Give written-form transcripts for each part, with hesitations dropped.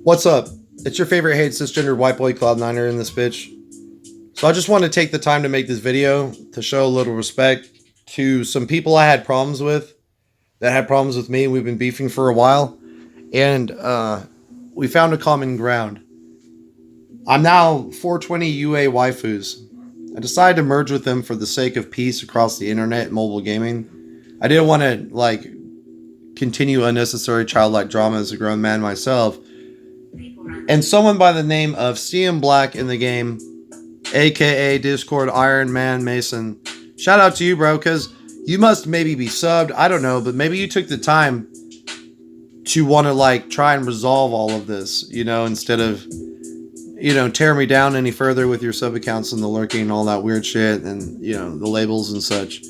What's up? It's your favorite hate cisgendered white boy Cloud9er in this bitch. So I just want to take the time to make this video to show a little respect to some people I had problems with that had problems with me. We've been beefing for a while, and we found a common ground. I'm now 420UAWaifuz. I decided to merge with them for the sake of peace across the internet and mobile gaming. I didn't want to continue unnecessary childlike drama as a grown man myself. And someone by the name of CM Black in the game, aka Discord Iron Man Mason, shout out to you, bro, because you must maybe be subbed. I don't know, but maybe you took the time to want to try and resolve all of this, instead of tear me down any further with your sub accounts and the lurking and all that weird shit and the labels and such.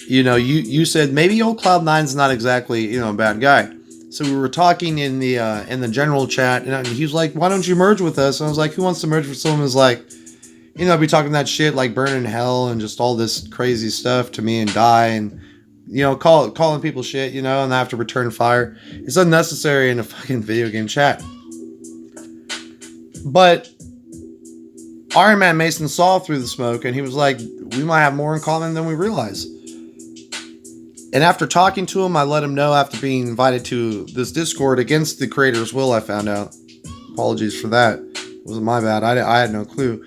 You said maybe old Cloud9's not exactly a bad guy. So we were talking in the general chat, and he was like, "Why don't you merge with us?" And I was like, "Who wants to merge with someone who's be talking that shit like burn in hell and just all this crazy stuff to me and die and calling people shit, and I have to return fire. It's unnecessary in a fucking video game chat." But Iron Man Mason saw through the smoke, and he was like, "We might have more in common than we realize." And after talking to him, I let him know after being invited to this Discord against the creator's will, I found out. Apologies for that. It wasn't my bad. I had no clue.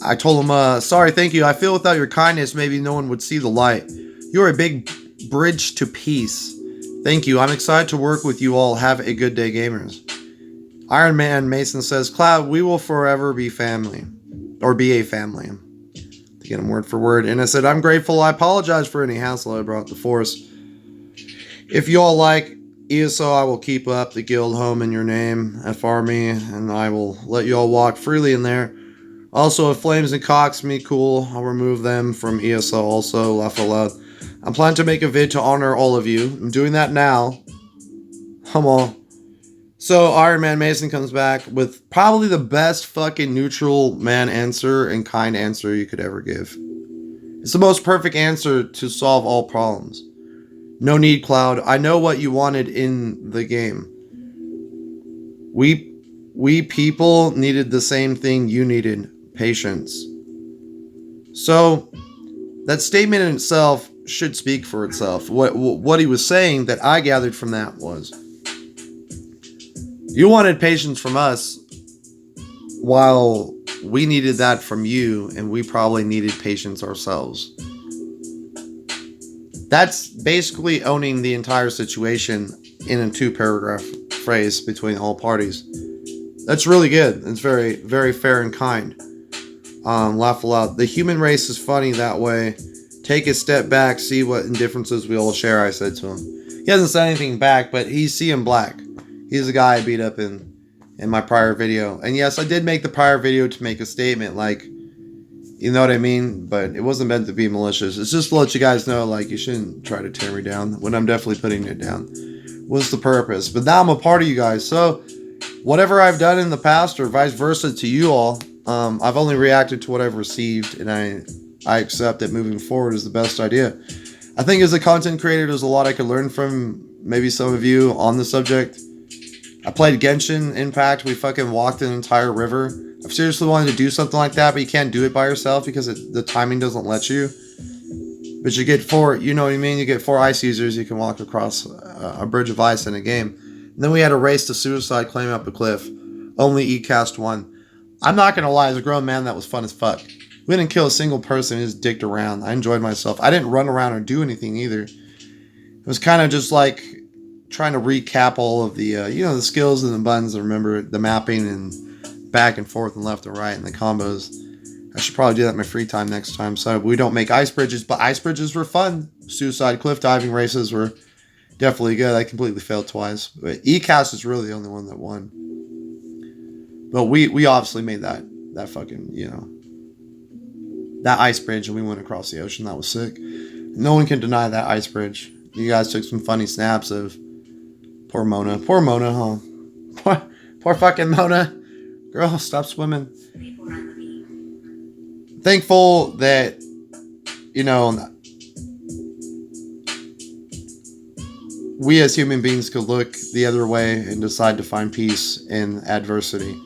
I told him, sorry, thank you. I feel without your kindness, maybe no one would see the light. You're a big bridge to peace. Thank you. I'm excited to work with you all. Have a good day, gamers. Iron Man Mason says, Cloud, we will forever be family. Or be a family. To get him word for word. And I said, I'm grateful. I apologize for any hassle I brought to Force. If you all like ESO, I will keep up the guild home in your name at Farmy, and I will let you all walk freely in there. Also, if Flames and Cocks me cool, I'll remove them from ESO also, laugh aloud. I'm planning to make a vid to honor all of you. I'm doing that now. Come on. So Iron Man Mason comes back with probably the best fucking neutral man answer and kind answer you could ever give. It's the most perfect answer to solve all problems. No need, Cloud. I know what you wanted in the game. We people needed the same thing you needed. Patience. So that statement in itself should speak for itself. What he was saying that I gathered from that was, you wanted patience from us while we needed that from you, and we probably needed patience ourselves. That's basically owning the entire situation in a 2-paragraph phrase between all parties. That's really good. It's very, very fair and kind. Laugh aloud. The human race is funny that way. Take a step back, see what indifferences we all share, I said to him. He hasn't said anything back, but he's CM Black. He's the guy I beat up in my prior video. And yes, I did make the prior video to make a statement, you know what I mean? But it wasn't meant to be malicious. It's just to let you guys know, you shouldn't try to tear me down when I'm definitely putting it down. What's the purpose? But now I'm a part of you guys. So whatever I've done in the past or vice versa to you all, I've only reacted to what I've received, and I accept that moving forward is the best idea. I think as a content creator, there's a lot I could learn from maybe some of you on the subject. I played Genshin Impact. We fucking walked an entire river. I've seriously wanted to do something like that, but you can't do it by yourself because the timing doesn't let you. But you get 4, you know what I mean? You get 4 ice users. You can walk across a bridge of ice in a game. And then we had a race to suicide, climb up a cliff. Only E-cast won. I'm not going to lie, as a grown man, that was fun as fuck. We didn't kill a single person, just dicked around. I enjoyed myself. I didn't run around or do anything either. It was kind of just trying to recap all of the, the skills and the buttons, and remember the mapping and back and forth and left and right and the combos. I should probably do that in my free time next time. So we don't make ice bridges, but ice bridges were fun. Suicide cliff diving races were definitely good. I completely failed twice. But E-cast is really the only one that won. But we obviously made that fucking, that ice bridge, and we went across the ocean. That was sick. No one can deny that ice bridge. You guys took some funny snaps of poor Mona. Poor Mona, huh? Poor fucking Mona. Girl, stop swimming. Thankful that, we as human beings could look the other way and decide to find peace in adversity.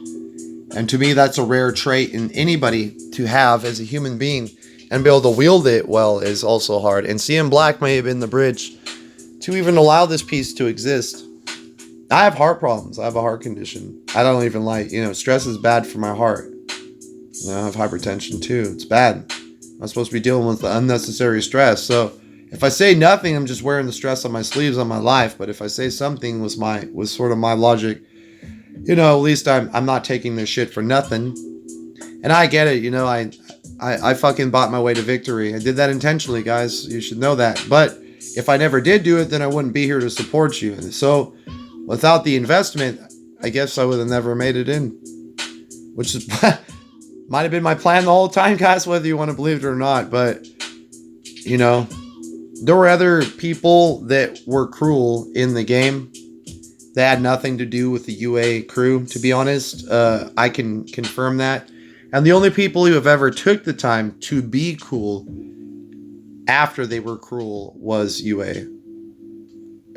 And to me, that's a rare trait in anybody to have as a human being, and be able to wield it well is also hard. And CM Black may have been the bridge to even allow this peace to exist. I have heart problems. I have a heart condition. I don't even like, stress is bad for my heart. I have hypertension too. It's bad. I'm supposed to be dealing with the unnecessary stress. So if I say nothing, I'm just wearing the stress on my sleeves on my life. But if I say something was sort of my logic, at least I'm not taking this shit for nothing. And I get it, I fucking bought my way to victory. I did that intentionally, guys. You should know that. But if I never did do it, then I wouldn't be here to support you. So without the investment, I guess I would have never made it in. Which is might have been my plan the whole time, guys, whether you want to believe it or not. But, there were other people that were cruel in the game. They had nothing to do with the UA crew, to be honest. I can confirm that. And the only people who have ever took the time to be cool after they were cruel was UA.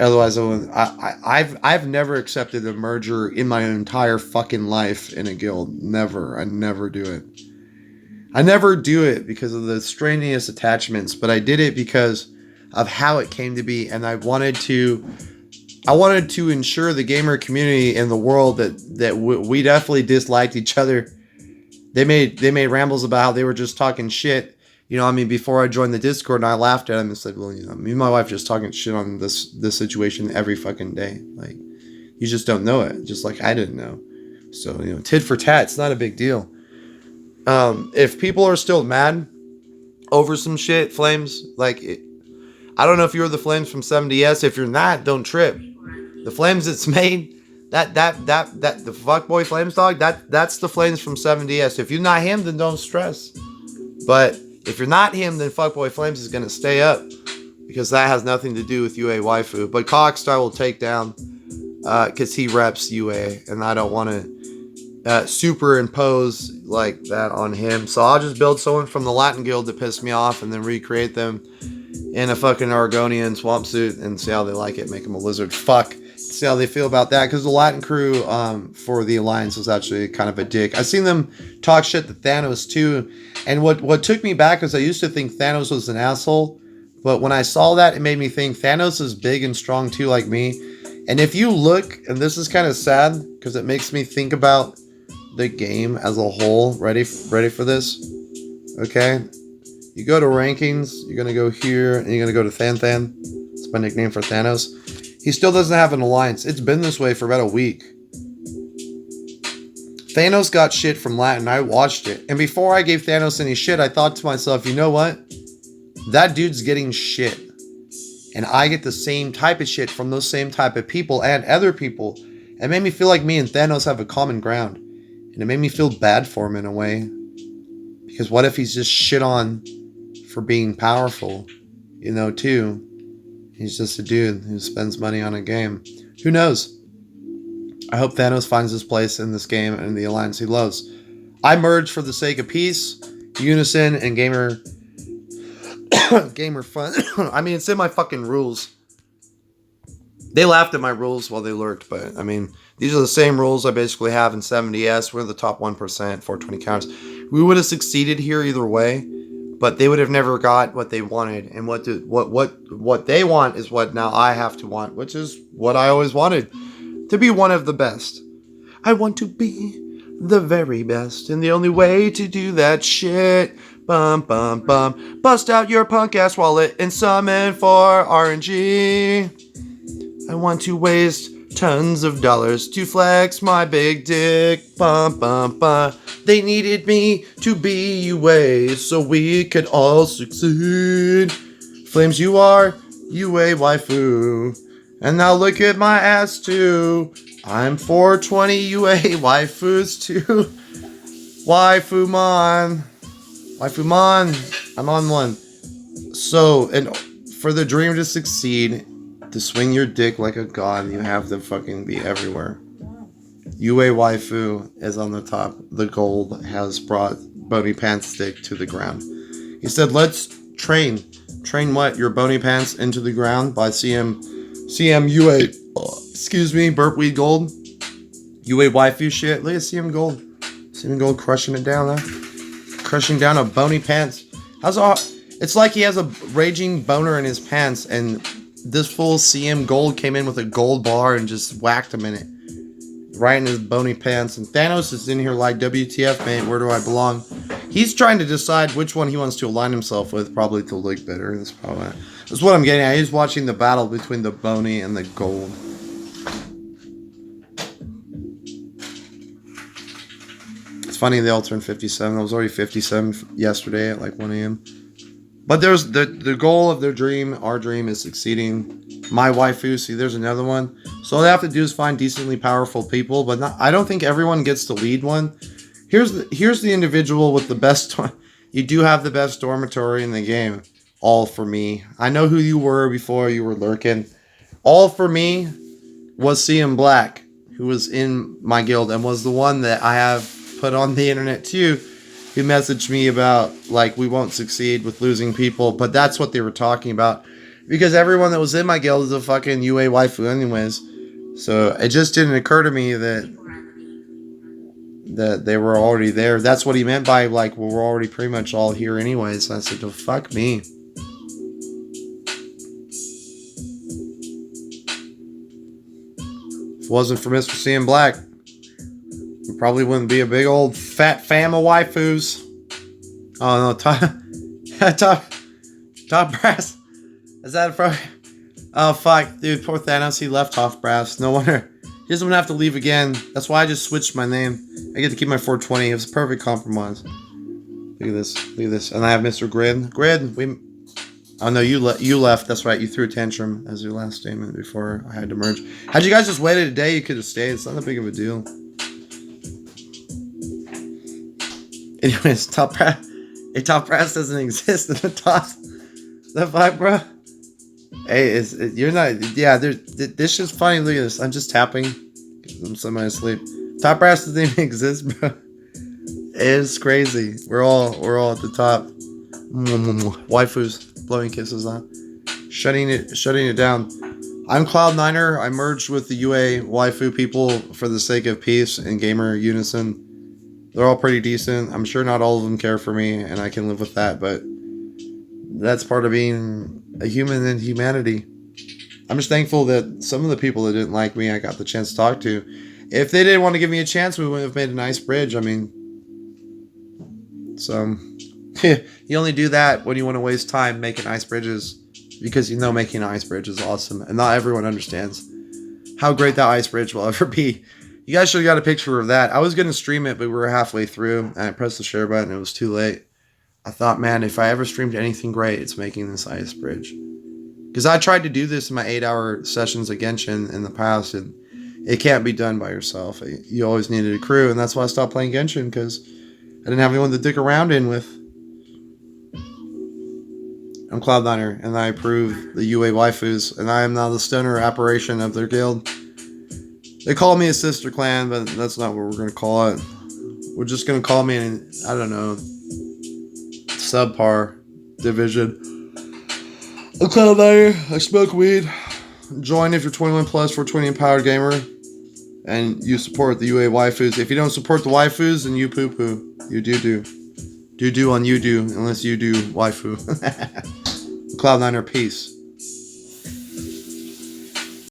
Otherwise, I've never accepted a merger in my entire fucking life in a guild. Never. I never do it. I never do it because of the strenuous attachments, but I did it because of how it came to be, and I wanted to ensure the gamer community in the world that we definitely disliked each other. They made rambles about how they were just talking shit. Before I joined the Discord, and I laughed at them and said, well, me and my wife just talking shit on this situation every fucking day. Like, you just don't know it, just like I didn't know. So, tit for tat, it's not a big deal. If people are still mad over some shit, Flames, I don't know if you're the Flames from 70S. If you're not, don't trip. The Flames that's made, that the fuckboy Flames dog, that's the Flames from 70S. If you're not him, then don't stress. But if you're not him, then fuckboy Flames is gonna stay up, because that has nothing to do with UA Waifu. But Cockstar will take down because he reps UA, and I don't want to superimpose like that on him. So I'll just build someone from the Latin Guild to piss me off, and then recreate them in a fucking Argonian swamp suit and see how they like it. Make them a lizard. Fuck. See how they feel about that. Because the Latin crew for the Alliance was actually kind of a dick. I've seen them talk shit to Thanos too. And what took me back is I used to think Thanos was an asshole. But when I saw that, it made me think Thanos is big and strong too, like me. And if you look, and this is kind of sad because it makes me think about the game as a whole. Ready for this? Okay. You go to rankings, you're going to go here, and you're going to go to Thanthan. It's my nickname for Thanos. He still doesn't have an alliance. It's been this way for about a week. Thanos got shit from Latin. I watched it. And before I gave Thanos any shit, I thought to myself, you know what? That dude's getting shit. And I get the same type of shit from those same type of people and other people. It made me feel like me and Thanos have a common ground. And it made me feel bad for him in a way. Because what if he's just shit on for being powerful, too. He's just a dude who spends money on a game. Who knows? I hope Thanos finds his place in this game and the alliance he loves. I merged for the sake of peace, unison, and gamer fun. I mean, it's in my fucking rules. They laughed at my rules while they lurked, but I mean, these are the same rules I basically have in 70S. We're the top 1%, 420 counters. We would have succeeded here either way. But they would have never got what they wanted, and what they want is what now I have to want, which is what I always wanted, to be one of the best. I want to be the very best, and the only way to do that shit, bust out your punk ass wallet and summon for RNG. I want to waste tons of dollars to flex my big dick, They needed me to be UA so we could all succeed. Flames, you are UA waifu. And now look at my ass too. I'm 420UAWaifuz too. Waifumon. I'm on one. So, and for the dream to succeed, to swing your dick like a god, you have to fucking be everywhere. UA Waifu is on the top. The gold has brought Bony Pants Stick to the ground. He said, let's train. Train what? Your Bony Pants into the ground by CM CM UA, excuse me, Burpweed Gold. UA waifu shit. Look at CM Gold. CM Gold crushing it down there. Crushing down a bony pants. How's all? It's like he has a raging boner in his pants, and this full CM Gold came in with a gold bar and just whacked him in it. Right in his bony pants. And Thanos is in here like, WTF, mate, where do I belong? He's trying to decide which one he wants to align himself with, probably to look better. That's what I'm getting at. He's watching the battle between the bony and the gold. It's funny they all turned 57. I was already 57 yesterday at like 1 a.m. But there's the goal of their dream, our dream, is succeeding. My waifu, see, there's another one. So all they have to do is find decently powerful people, but I don't think everyone gets to lead one. Here's the individual with the best. You do have the best dormitory in the game. All for me. I know who you were before you were lurking. All for me was CM Black, who was in my guild and was the one that I have put on the internet too, who messaged me about, like, we won't succeed with losing people, but that's what they were talking about. Because everyone that was in my guild is a fucking UA waifu anyways. So it just didn't occur to me that they were already there. That's what he meant by, like, well, we're already pretty much all here anyways. So I said, oh, fuck me. If it wasn't for Mr. CM Black, we probably wouldn't be a big old fat fam of waifus. Oh no, top brass. Is that from? Oh fuck, dude, poor Thanos. He left Top Brass. No wonder. He doesn't want to have to leave again. That's why I just switched my name. I get to keep my 420. It was a perfect compromise. Look at this. Look at this. And I have Mr. Grid. Grid. Oh no, you left. That's right. You threw a tantrum as your last statement before I had to merge. Had you guys just waited a day, you could have stayed. It's not that big of a deal. Anyways, Top Brass. Hey, Top Brass doesn't exist in the top. The vibe, bro. Hey, you're not. Yeah, this is funny. Look at this. I'm just tapping. I'm semi-asleep. Top Brass doesn't even exist, bro. It's crazy. We're all at the top. Waifus blowing kisses on. Shutting it down. I'm Cloud9er. I merged with the UA waifu people for the sake of peace and gamer unison. They're all pretty decent. I'm sure not all of them care for me, and I can live with that, but that's part of being a human in humanity. I'm just thankful that some of the people that didn't like me, I got the chance to talk to. If they didn't want to give me a chance, we would have made a nice bridge. I mean, so you only do that when you want to waste time making ice bridges, because you know making an ice bridge is awesome, and not everyone understands how great that ice bridge will ever be. You guys should have got a picture of that. I was going to stream it, but we were halfway through, and I pressed the share button, and it was too late. I thought, man, if I ever streamed anything great, it's making this ice bridge. Because I tried to do this in my 8-hour sessions at Genshin in the past, and it can't be done by yourself. You always needed a crew, and that's why I stopped playing Genshin, because I didn't have anyone to dick around in with. I'm Cloud9er, and I approve the UA waifus, and I am now the stoner apparition of their guild. They call me a sister clan, but that's not what we're going to call it. We're just going to call me an, I don't know, subpar division. I'm Cloud9er. I smoke weed. Join if you're 21 plus, 420 empowered gamer, and you support the UA waifus. If you don't support the waifus, then you poo-poo. You do. Do on you do, unless you do waifu. Cloud9er, peace.